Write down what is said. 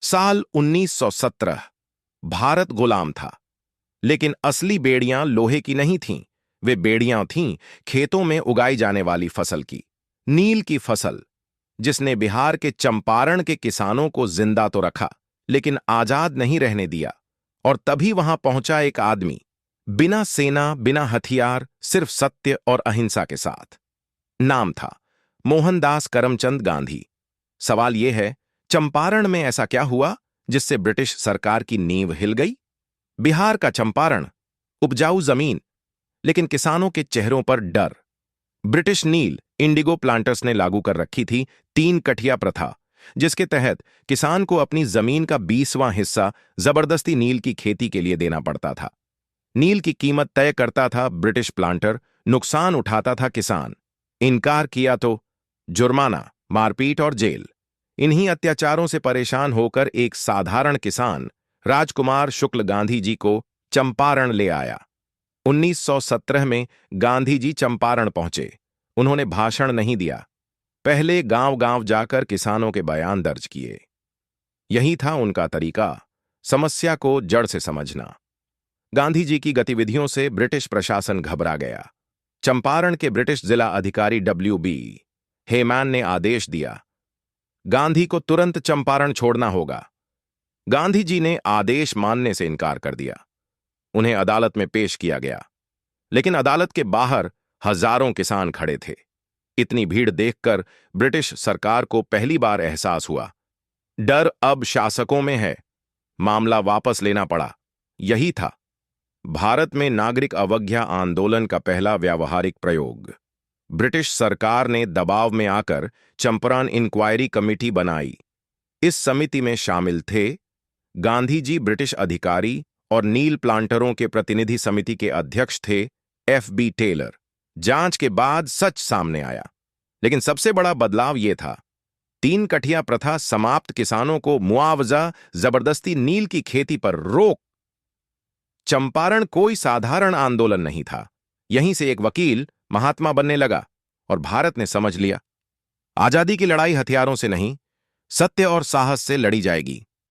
साल 1917। भारत गुलाम था, लेकिन असली बेड़ियां लोहे की नहीं थीं। वे बेड़ियां थीं खेतों में उगाई जाने वाली फसल की। नील की फसल, जिसने बिहार के चंपारण के किसानों को जिंदा तो रखा, लेकिन आजाद नहीं रहने दिया। और तभी वहां पहुंचा एक आदमी, बिना सेना, बिना हथियार, सिर्फ सत्य और अहिंसा के साथ। नाम था मोहनदास करमचंद गांधी। सवाल यह है, चंपारण में ऐसा क्या हुआ जिससे ब्रिटिश सरकार की नींव हिल गई? बिहार का चंपारण, उपजाऊ जमीन, लेकिन किसानों के चेहरों पर डर। ब्रिटिश नील इंडिगो प्लांटर्स ने लागू कर रखी थी 3 कठिया प्रथा, जिसके तहत किसान को अपनी जमीन का 20वां हिस्सा जबरदस्ती नील की खेती के लिए देना पड़ता था। नील की कीमत तय करता था ब्रिटिश प्लांटर, नुकसान उठाता था किसान। इनकार किया तो जुर्माना, मारपीट और जेल। इन्हीं अत्याचारों से परेशान होकर एक साधारण किसान, राजकुमार शुक्ल, गांधी जी को चंपारण ले आया। 1917 में गांधी जी चंपारण पहुंचे। उन्होंने भाषण नहीं दिया, पहले गांव-गांव जाकर किसानों के बयान दर्ज किए। यही था उनका तरीका, समस्या को जड़ से समझना। गांधी जी की गतिविधियों से ब्रिटिश प्रशासन घबरा गया। चंपारण के ब्रिटिश जिला अधिकारी WB हेमैन ने आदेश दिया, गांधी को तुरंत चंपारण छोड़ना होगा। गांधी जी ने आदेश मानने से इनकार कर दिया। उन्हें अदालत में पेश किया गया, लेकिन अदालत के बाहर हजारों किसान खड़े थे। इतनी भीड़ देखकर ब्रिटिश सरकार को पहली बार एहसास हुआ, डर अब शासकों में है। मामला वापस लेना पड़ा। यही था भारत में नागरिक अवज्ञा आंदोलन का पहला व्यावहारिक प्रयोग। ब्रिटिश सरकार ने दबाव में आकर चंपारण इंक्वायरी कमेटी बनाई। इस समिति में शामिल थे गांधी जी, ब्रिटिश अधिकारी और नील प्लांटरों के प्रतिनिधि समिति के अध्यक्ष थे FB टेलर। जांच के बाद सच सामने आया, लेकिन सबसे बड़ा बदलाव यह था, 3 कठिया प्रथा समाप्त, किसानों को मुआवजा, जबरदस्ती नील की खेती पर रोक। चंपारण कोई साधारण आंदोलन नहीं था। यहीं से एक वकील महात्मा बनने लगा और भारत ने समझ लिया, आजादी की लड़ाई हथियारों से नहीं, सत्य और साहस से लड़ी जाएगी।